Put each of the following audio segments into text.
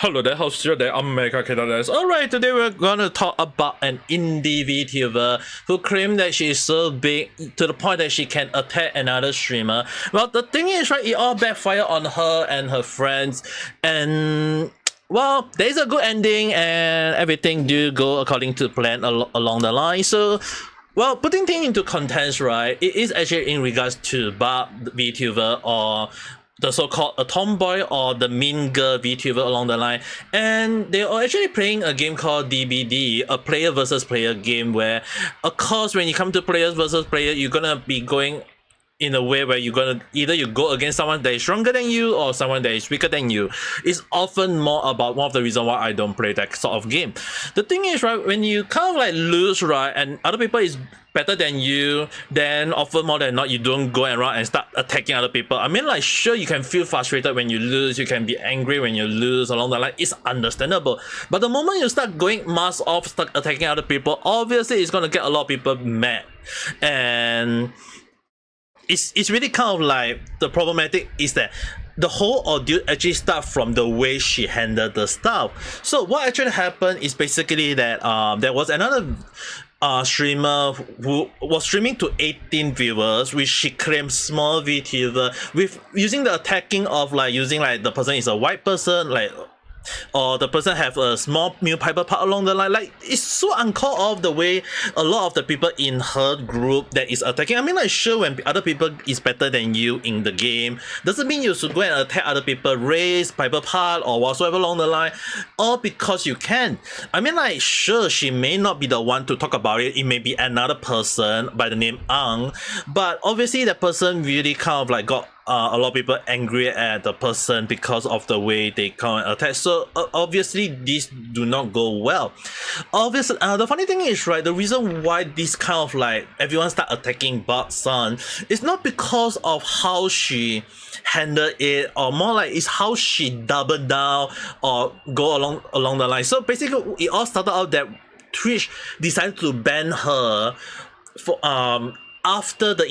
Hello there, how's your day? I'm Ame Gakita. Alright, today we're gonna talk about an indie VTuber who claimed that she is so big to the point that she can attack another streamer. Well, the thing is, right, it all backfired on her and her friends, and well, there's a good ending and everything do go according to plan along the line. So, well, putting things into context, right, it is actually in regards to Bob VTuber or the so-called a tomboy or the mean girl VTuber along the line, and they are actually playing a game called DBD, a player versus player game where, of course, when you come to players versus player, you're gonna be going in a way where you're gonna either you go against someone that is stronger than you or someone that is weaker than you. It's often more about one of the reasons why I don't play that sort of game. The thing is, right, when you kind of like lose, right, and other people is better than you, then often more than not you don't go around and start attacking other people. I mean, like, sure, you can feel frustrated when you lose, you can be angry when you lose along the line, it's understandable. But the moment you start going mask off, start attacking other people, obviously it's gonna get a lot of people mad. And it's really kind of like the problematic is that the whole ordeal actually starts from the way she handled the stuff. So what actually happened is basically that there was another streamer who was streaming to 18 viewers, which she claimed small VTuber, with using the attacking of like using like the person is a white person, like, or the person have a small meal piper part along the line. Like, it's so uncalled of the way a lot of the people in her group that is attacking. I mean, like, sure, when other people is better than you in the game, doesn't mean you should go and attack other people, race, piper part, or whatsoever along the line, all because you can. I mean, like, sure, she may not be the one to talk about it. It may be another person by the name Ang, but obviously that person really kind of like got a lot of people angry at the person because of the way they come and attack. So obviously this do not go well. Obviously, the funny thing is, right, the reason why this kind of like everyone start attacking Bob's son is not because of how she handled it, or more like it's how she doubled down or go along the line. So basically it all started out that Twitch decided to ban her for after the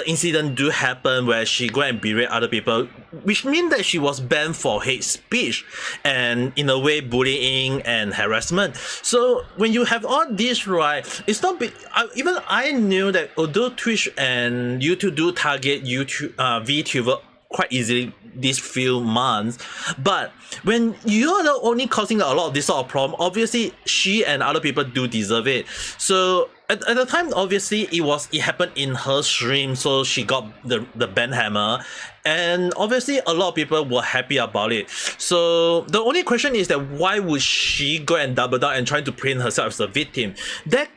incident do happen where she go and berate other people, which means that she was banned for hate speech and in a way bullying and harassment. So when you have all this, right, it's not big. Even I knew that although Twitch and YouTube do target VTuber quite easily these few months, but when you're the only causing a lot of this sort of problem, obviously she and other people do deserve it. So at the time, obviously it happened in her stream, so she got the ban hammer, and obviously a lot of people were happy about it. So the only question is that why would she go and double down and try to paint herself as a victim? That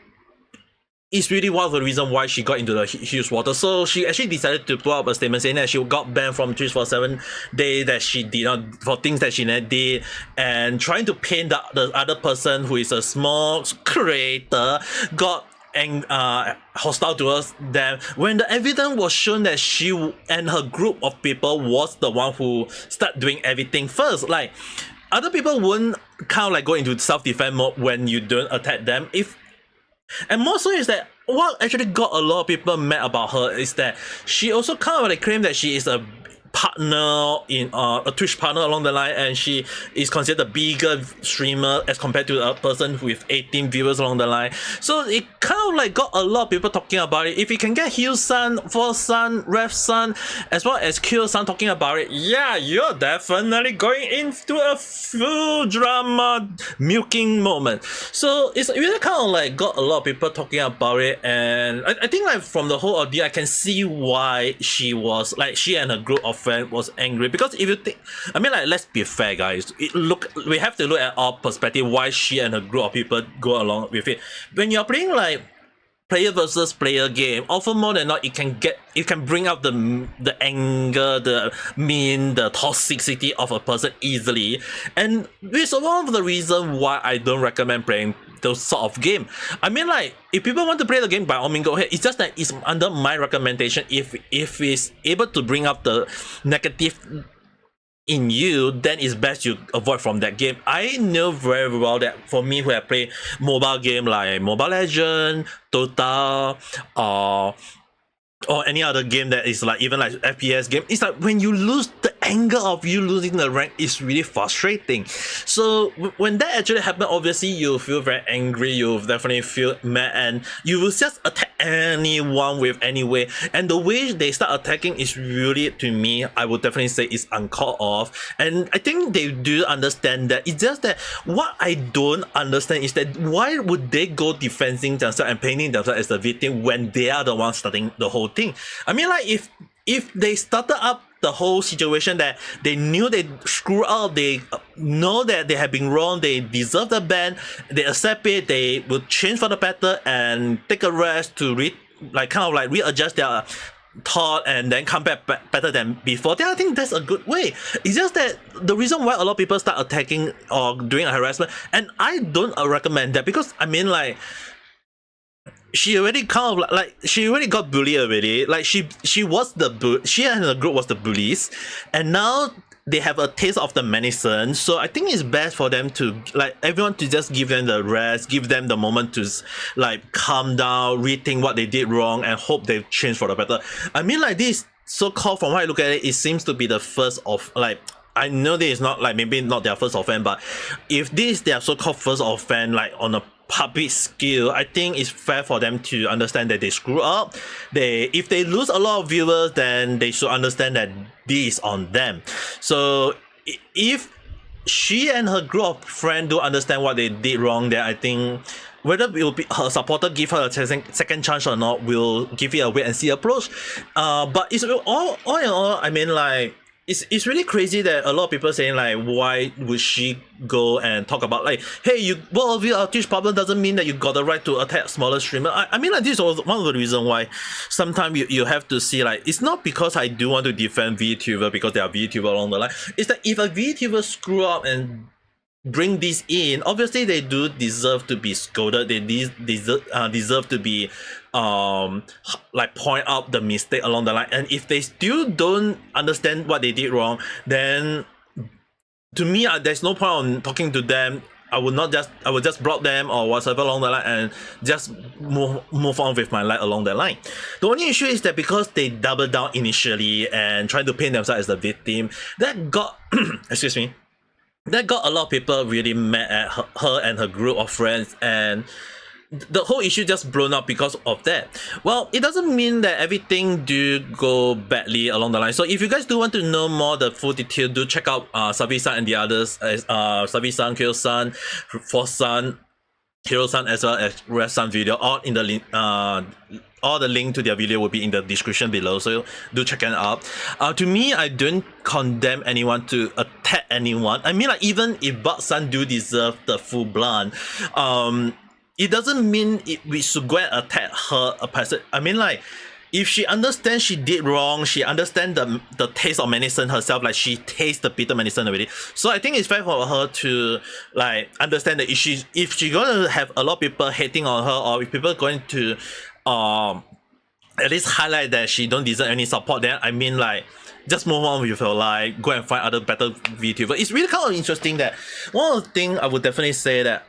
is really one of the reasons why she got into the huge water. So she actually decided to put up a statement saying that she got banned from Twitch for 7 days, that she did not, for things that she did, and trying to paint the other person who is a small creator got hostile towards them, when the evidence was shown that she and her group of people was the one who start doing everything first. Like, other people wouldn't kind of like go into self-defense mode when you don't attack them. And more so is that what actually got a lot of people mad about her is that she also kind of like claimed that she is a partner in a Twitch partner along the line, and she is considered a bigger streamer as compared to a person with 18 viewers along the line. So it kind of like got a lot of people talking about it. If you can get Hugh-san, FalseEyeD, Rev-san, as well as Khyo-san talking about it, yeah, you're definitely going into a full drama milking moment. So it's really kind of like got a lot of people talking about it, and I think like from the whole ordeal I can see why she and her group of friend was angry. Because if you think, I mean, like, let's be fair, guys, we have to look at our perspective why she and her group of people go along with it. When you're playing like player versus player game, often more than not it can bring out the anger, the mean, the toxicity of a person easily, and this is one of the reasons why I don't recommend playing those sort of game. I mean, like, if people want to play the game, by all means go ahead. It's just that it's under my recommendation. If it's able to bring up the negative in you, then it's best you avoid from that game. I know very well that for me, who have played mobile game like Mobile Legends, Dota, or or any other game that is like even like FPS game, it's like when you lose, the anger of you losing the rank is really frustrating. So when that actually happens, obviously you feel very angry, you definitely feel mad, and you will just attack anyone with any way. And the way they start attacking is really, to me, I would definitely say is uncalled off. And I think they do understand that. It's just that what I don't understand is that why would they go defending themselves and painting themselves as the victim when they are the ones starting the whole thing? I mean, like if they started up the whole situation that they knew they screw up, they know that they have been wrong, they deserve the ban, they accept it, they will change for the better and take a rest to readjust their thought and then come back better than before, then I think that's a good way. It's just that the reason why a lot of people start attacking or doing a harassment, and I don't recommend that, because I mean, like, she already kind of like she already got bullied already. Like she and her group was the bullies, and now they have a taste of the medicine. So I think it's best for them to, like, everyone to just give them the rest, give them the moment to like calm down, rethink what they did wrong, and hope they change for the better. I mean, like, this so-called, from what I look at it, it seems to be the first of, like, I know this is not, like, maybe not their first offense, but if this is their so-called first offense, like on a public scale, I think it's fair for them to understand that they screw up. If they lose a lot of viewers, then they should understand that this is on them. So if she and her group of friends do understand what they did wrong, then I think whether it will be her supporter give her a second chance or not, we'll give it a wait and see approach. But it's all in all, I mean, like, it's really crazy that a lot of people saying, like, why would she go and talk about, like, hey, you both of you are Twitch problem doesn't mean that you got the right to attack smaller streamer. I mean, like, this was one of the reasons why sometimes you have to see, like, it's not because I do want to defend VTuber because they are VTuber along the line. It's that if a VTuber screw up and bring this in, obviously they do deserve to be scolded, they deserve to be like point out the mistake along the line. And if they still don't understand what they did wrong, then to me, there's no point on talking to them. I would just block them or whatever along the line and just move on with my life along the line. The only issue is that because they doubled down initially and tried to paint themselves as the victim, that got excuse me, that got a lot of people really mad at her and her group of friends, and the whole issue just blown up because of that. Well, it doesn't mean that everything do go badly along the line. So if you guys do want to know more the full detail, do check out Salvi-san and the others, Salvi-san, Khyo-san, Force-san, Hero-san, as well as Rev-san video, all in the link. All the link to their video will be in the description below, so do check it out. To me, I don't condemn anyone to attack anyone. I mean, like, even if Bug-san do deserve the full blood, it doesn't mean we should go and attack her a person. I mean, like, if she understands she did wrong, she understands the taste of medicine herself, like she tastes the bitter medicine already. So I think it's fair for her to, like, understand the issues. If she's gonna have a lot of people hating on her, or if people are going to at least highlight that she don't deserve any support, then I mean, like, just move on with your life, go and find other better VTubers. It's really kind of interesting that one of the things I would definitely say that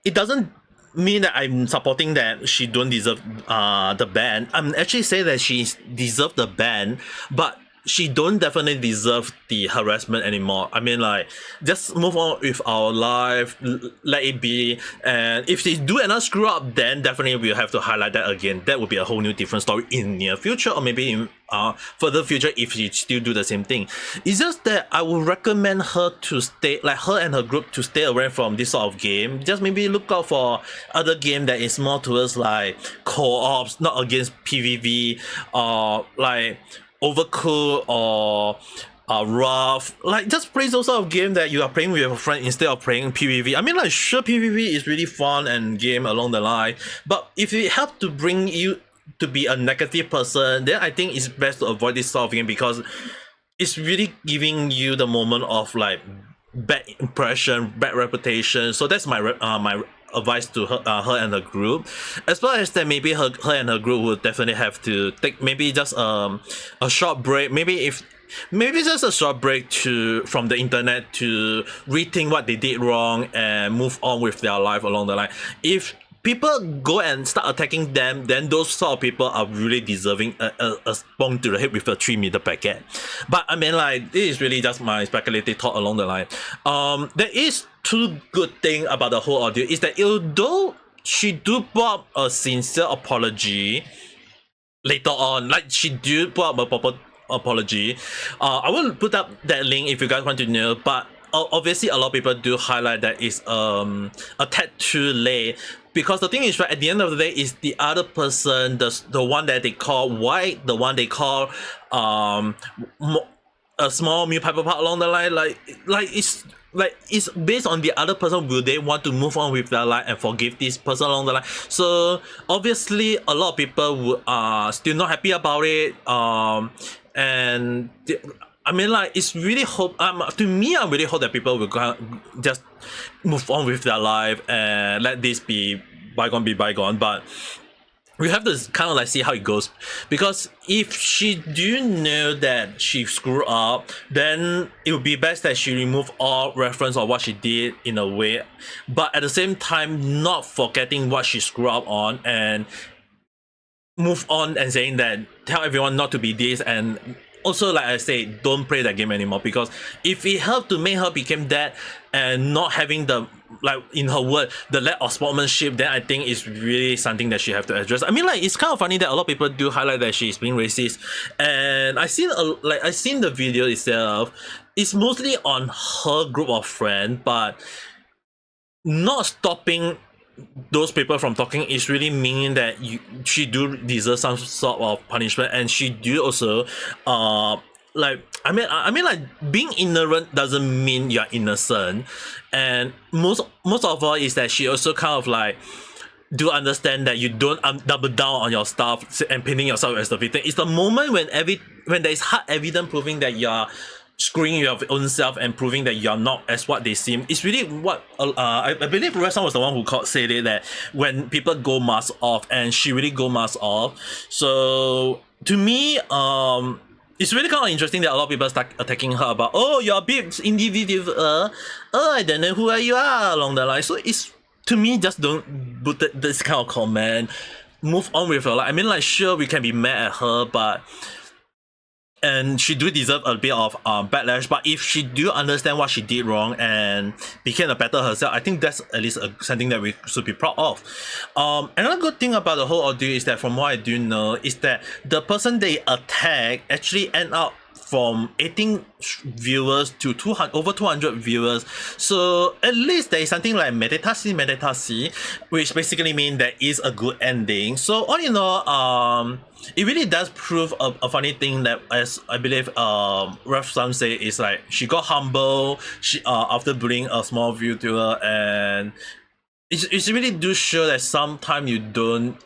it doesn't mean that I'm supporting that she don't deserve the ban. I'm actually saying that she deserves the ban, but she don't definitely deserve the harassment anymore. I mean, like, just move on with our life, let it be. And if they do another screw up, then definitely we'll have to highlight that again. That would be a whole new different story in near future, or maybe in further future if she still do the same thing. It's just that I would recommend her to stay, like, her and her group to stay away from this sort of game. Just maybe look out for other game that is more towards, like, co-ops, not against PvP, or like Overcooked or Rough. Like, just play those sort of game that you are playing with your friend instead of playing PvP. I mean, like, sure, PvP is really fun and game along the line, but if it helps to bring you to be a negative person, then I think it's best to avoid this sort of game, because it's really giving you the moment of, like, bad impression, bad reputation. So that's my my advice to her and her group. As well as that, maybe her and her group would definitely have to take maybe just a short break. Maybe just a short break from the internet to rethink what they did wrong and move on with their life along the line. If people go and start attacking them, then those sort of people are really deserving a bong to the head with a 3-meter packet. But I mean, like, this is really just my speculative thought along the line. There is two good things about the whole audio is that although she do put up a sincere apology later on, like she do put up a proper apology. I will put up that link if you guys want to know, but obviously a lot of people do highlight that it's a tad too late, because the thing is, right, at the end of the day, is the other person, the one that they call white, the one they call a small meal piper part along the line, like it's based on the other person. Will they want to move on with their life and forgive this person along the line? So obviously a lot of people are still not happy about it. And I mean, like, it's really hope. To me, I really hope that people will just move on with their life and let this be bygone. But we have to kind of like see how it goes, because if she do know that she screwed up, then it would be best that she remove all reference of what she did in a way, but at the same time not forgetting what she screwed up on, and move on and saying that, tell everyone not to be this, and also, like I say, don't play that game anymore, because if it helped to make her become that and not having the, like in her word, the lack of sportsmanship, then I think it's really something that she have to address. I mean, like, it's kind of funny that a lot of people do highlight that she's being racist, and I seen the video itself. It's mostly on her group of friends, but not stopping those people from talking is really meaning that she do deserve some sort of punishment, and she do also like I mean like, being ignorant doesn't mean you're innocent, and most of all is that she also kind of like do understand that you don't double down on your stuff and painting yourself as the victim. It's the moment when there is hard evidence proving that you're screwing your own self and proving that you're not as what they seem. It's really what I believe Rev was the one who said it, that when people go mask off, and she really go mask off. So to me, it's really kind of interesting that a lot of people start attacking her about, oh, you're a big individual, I don't know who you are along the line. So it's, to me, just don't put this kind of comment. Move on with her. Like, I mean, like, sure, we can be mad at her, but and she do deserve a bit of backlash, but if she do understand what she did wrong and became a better herself, I think that's at least something that we should be proud of. Another good thing about the whole ordeal is that, from what I do know, is that the person they attack actually end up from 18 viewers to over 200 viewers. So at least there is something like metatasi, which basically means there is a good ending. So all in all, it really does prove a funny thing that, as I believe Rev some say, is like she got humble after bullying a small Vtuber, and it's really do show that sometimes you don't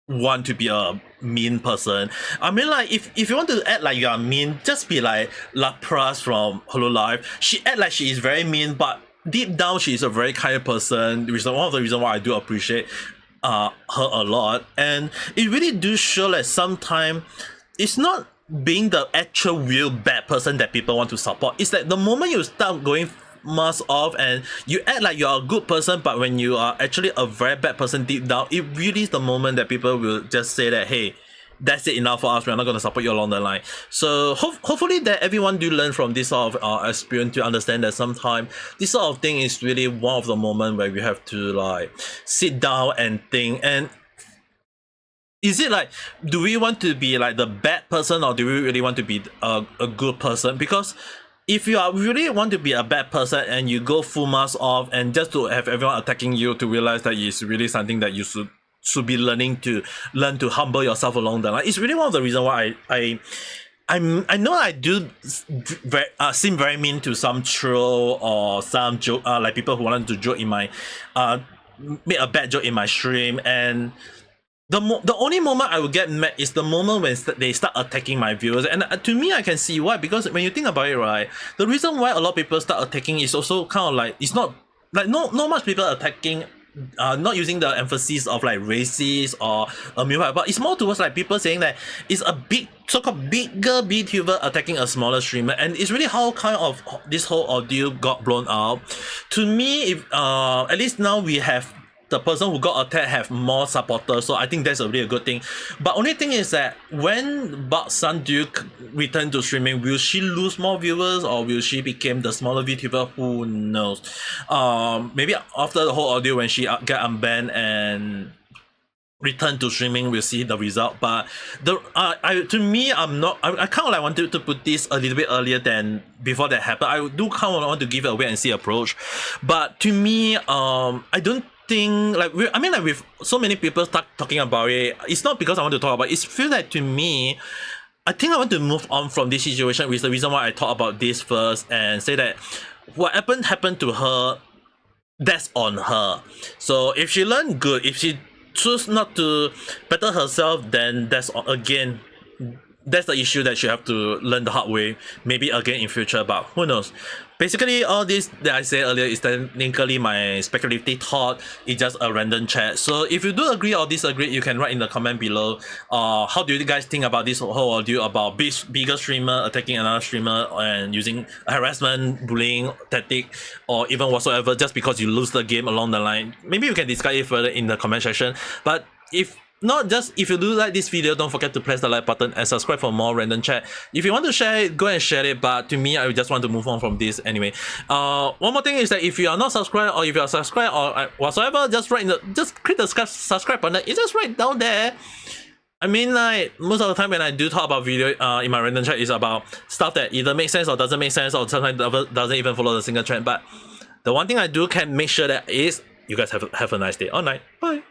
want to be a mean person. I mean, like, if you want to act like you are mean, just be like Lapras from Hololive. She act like she is very mean, but deep down she is a very kind person, which is one of the reasons why I do appreciate her a lot. And it really do show that sometimes it's not being the actual real bad person that people want to support. It's that the moment you start going mask off and you act like you're a good person, but when you are actually a very bad person deep down, it really is the moment that people will just say that, hey, that's it, enough for us, we're not going to support you along the line. So hopefully that everyone do learn from this sort of experience to understand that sometimes this sort of thing is really one of the moments where we have to like sit down and think. And is it like, do we want to be like the bad person, or do we really want to be a good person? Because if you are really want to be a bad person and you go full mask off and just to have everyone attacking you, to realize that it's really something that you should be learn to humble yourself along the line. It's really one of the reasons why I know I do seem very mean to some troll or some joke, like people who wanted to joke in my make a bad joke in my stream, and the only moment I will get mad is the moment when they start attacking my viewers. And to me, I can see why, because when you think about it, right, the reason why a lot of people start attacking is also kind of like, it's not like not much people attacking, not using the emphasis of like racist or but it's more towards like people saying that it's a big so-called bigger VTuber attacking a smaller streamer, and it's really how kind of this whole ordeal got blown out. To me, if at least now we have the person who got attacked have more supporters, so I think that's a really good thing. But only thing is that when Sun Duke return to streaming, will she lose more viewers or will she become the smaller VTuber? Who knows? Maybe after the whole audio when she get unbanned and return to streaming, we'll see the result. But the to me, I kind of like wanted to put this a little bit earlier than before that happened. I do kind of want to give it a wait and see approach. But to me, I don't think like with so many people start talking about it, it's not because I want to talk about it. It feels like to me, I think I want to move on from this situation, which is the reason why I talk about this first and say that what happened to her, that's on her. So if she learned good, if she choose not to better herself, then that's again, that's the issue that she have to learn the hard way, maybe again in future, but who knows. Basically, all this that I said earlier is technically my speculative thought. It's just a random chat. So if you do agree or disagree, you can write in the comment below. How do you guys think about this whole audio about bigger streamer attacking another streamer and using harassment, bullying tactic, or even whatsoever, just because you lose the game along the line? Maybe you can discuss it further in the comment section. But if you do like this video, don't forget to press the like button and subscribe for more random chat. If you want to share it, go and share it, but to me, I just want to move on from this anyway. One more thing is that if you are not subscribed or if you are subscribed or whatsoever, just click the subscribe button. It's just right down there. I mean, like, most of the time when I do talk about video in my random chat, is about stuff that either makes sense or doesn't make sense, or sometimes doesn't even follow the single trend. But the one thing I do can make sure that is you guys have a nice day or night. Bye.